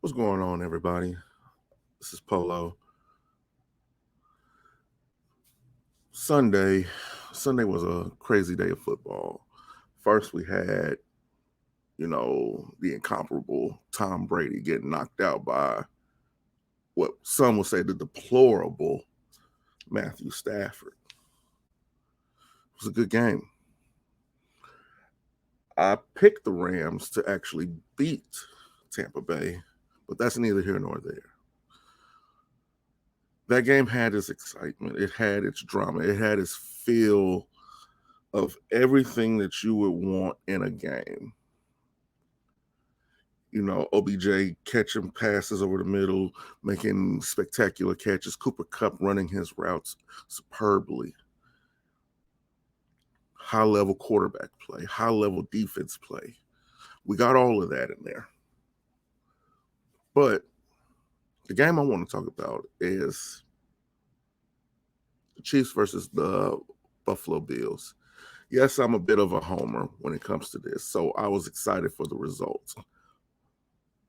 What's going on, everybody? This is Polo. Sunday. Sunday was a crazy day of football. First, we had, the incomparable Tom Brady getting knocked out by what some would say the deplorable Matthew Stafford. It was a good game. I picked the Rams to actually beat Tampa Bay, but that's neither here nor there. That game had its excitement, it had its drama, it had its feel of everything that you would want in a game. OBJ catching passes over the middle, making spectacular catches, Cooper Kupp running his routes superbly. High level quarterback play, high level defense play. We got all of that in there. But the game I want to talk about is the Chiefs versus the Buffalo Bills. Yes, I'm a bit of a homer when it comes to this, so I was excited for the results.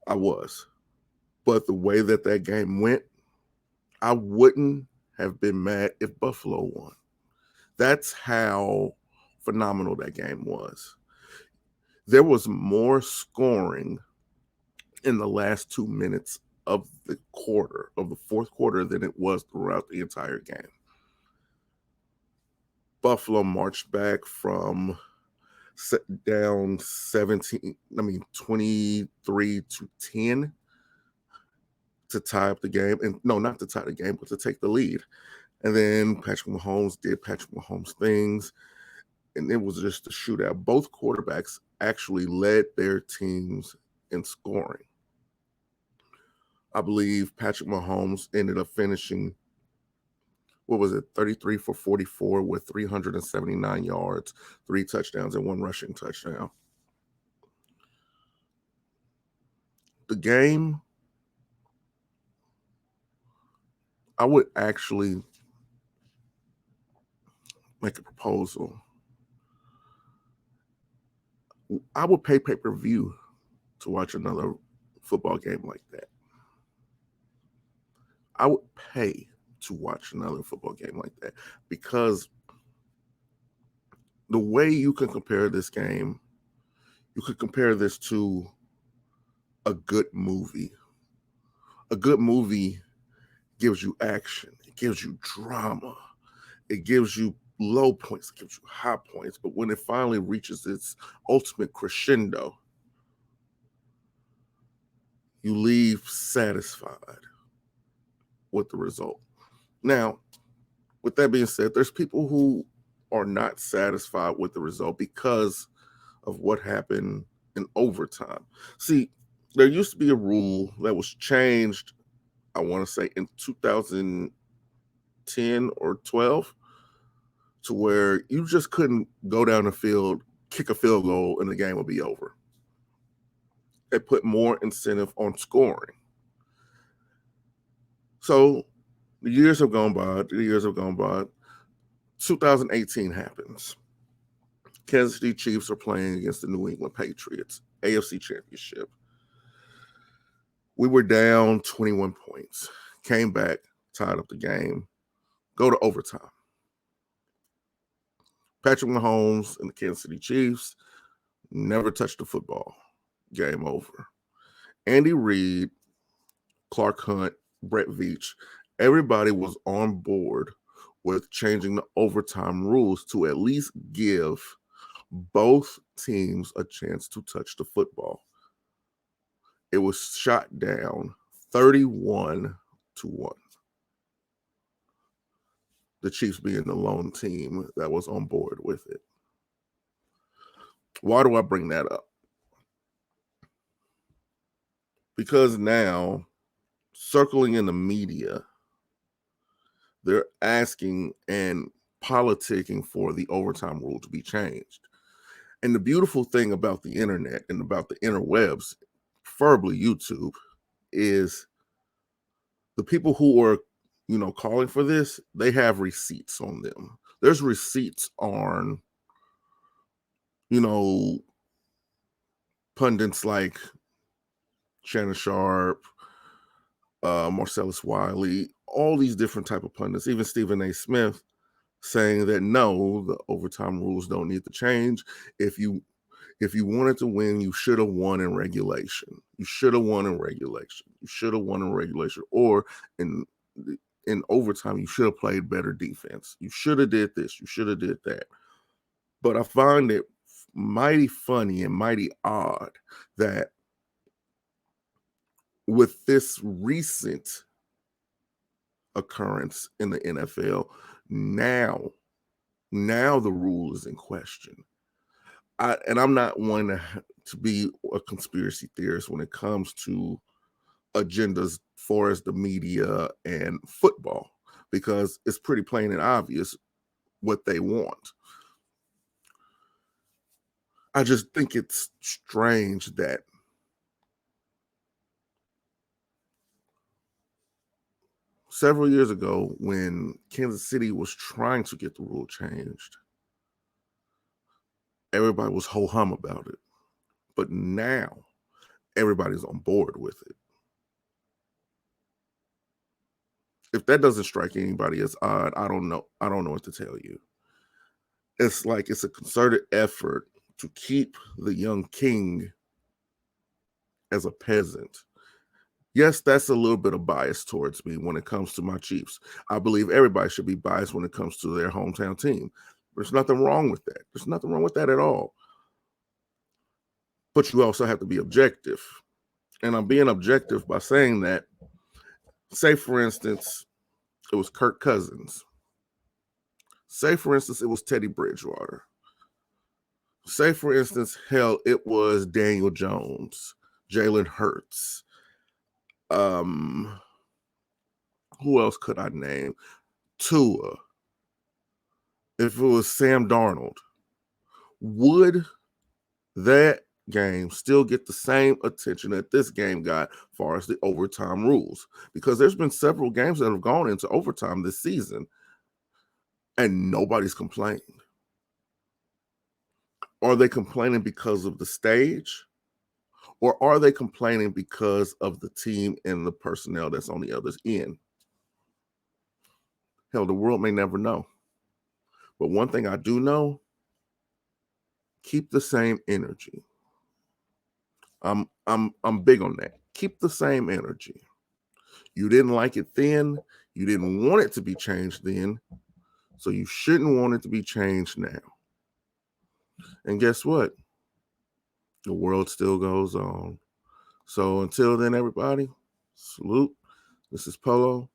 I was. But the way that game went, I wouldn't have been mad if Buffalo won. That's how phenomenal that game was. There was more scoring in the last 2 minutes of the fourth quarter, than it was throughout the entire game. Buffalo marched back from down 23-10 to tie up the game. And no, not to tie the game, but to take the lead. And then Patrick Mahomes did Patrick Mahomes things, and it was just a shootout. Both quarterbacks actually led their teams in scoring. I believe Patrick Mahomes ended up finishing, 33 for 44 with 379 yards, 3 touchdowns, and 1 rushing touchdown. The game, I would actually make a proposal. I would pay pay-per-view to watch another football game like that. I would pay to watch another football game like that, because the way you can compare this game, you could compare this to a good movie. A good movie gives you action, it gives you drama, it gives you low points, it gives you high points, but when it finally reaches its ultimate crescendo, you leave satisfied with the result. Now, with that being said, there's people who are not satisfied with the result because of what happened in overtime. See, there used to be a rule that was changed, I want to say in 2010 or 12, to where you just couldn't go down the field, kick a field goal, and the game would be over. It put more incentive on scoring. So the years have gone by. 2018 happens. Kansas City Chiefs are playing against the New England Patriots, AFC Championship. We were down 21 points, came back, tied up the game, go to overtime. Patrick Mahomes and the Kansas City Chiefs never touched the football. Game over. Andy Reid, Clark Hunt, Brett Veach, everybody was on board with changing the overtime rules to at least give both teams a chance to touch the football. It was shot down 31-1. The Chiefs being the lone team that was on board with it. Why do I bring that up? Because now, circling in the media, they're asking and politicking for the overtime rule to be changed. And the beautiful thing about the internet and about the interwebs, preferably YouTube, is the people who are, calling for this, they have receipts on them. There's receipts on, pundits like Shannon Sharp, Marcellus Wiley, all these different type of pundits, even Stephen A. Smith, saying that no, the overtime rules don't need to change. If you wanted to win, you should have won in regulation. You should have won in regulation. You should have won in regulation. Or in overtime, you should have played better defense. You should have did this. You should have did that. But I find it mighty funny and mighty odd that with this recent occurrence in the NFL, now the rule is in question. I'm not one to be a conspiracy theorist when it comes to agendas for as the media and football, because it's pretty plain and obvious what they want. I just think it's strange that several years ago, when Kansas City was trying to get the rule changed, everybody was ho-hum about it. But now everybody's on board with it. If that doesn't strike anybody as odd, I don't know what to tell you. It's like it's a concerted effort to keep the young king as a peasant. Yes, that's a little bit of bias towards me when it comes to my Chiefs. I believe everybody should be biased when it comes to their hometown team. There's nothing wrong with that. There's nothing wrong with that at all. But you also have to be objective. And I'm being objective by saying that, say, for instance, it was Kirk Cousins. Say, for instance, it was Teddy Bridgewater. Say, for instance, hell, it was Daniel Jones, Jalen Hurts. Who else could I name? Tua. If it was Sam Darnold, would that game still get the same attention that this game got as far as the overtime rules? Because there's been several games that have gone into overtime this season and nobody's complaining. Are they complaining because of the stage? Or are they complaining because of the team and the personnel that's on the other end? Hell, the world may never know. But one thing I do know, keep the same energy. I'm big on that. Keep the same energy. You didn't like it then. You didn't want it to be changed then. So you shouldn't want it to be changed now. And guess what? The world still goes on. So until then, everybody, salute. This is Polo.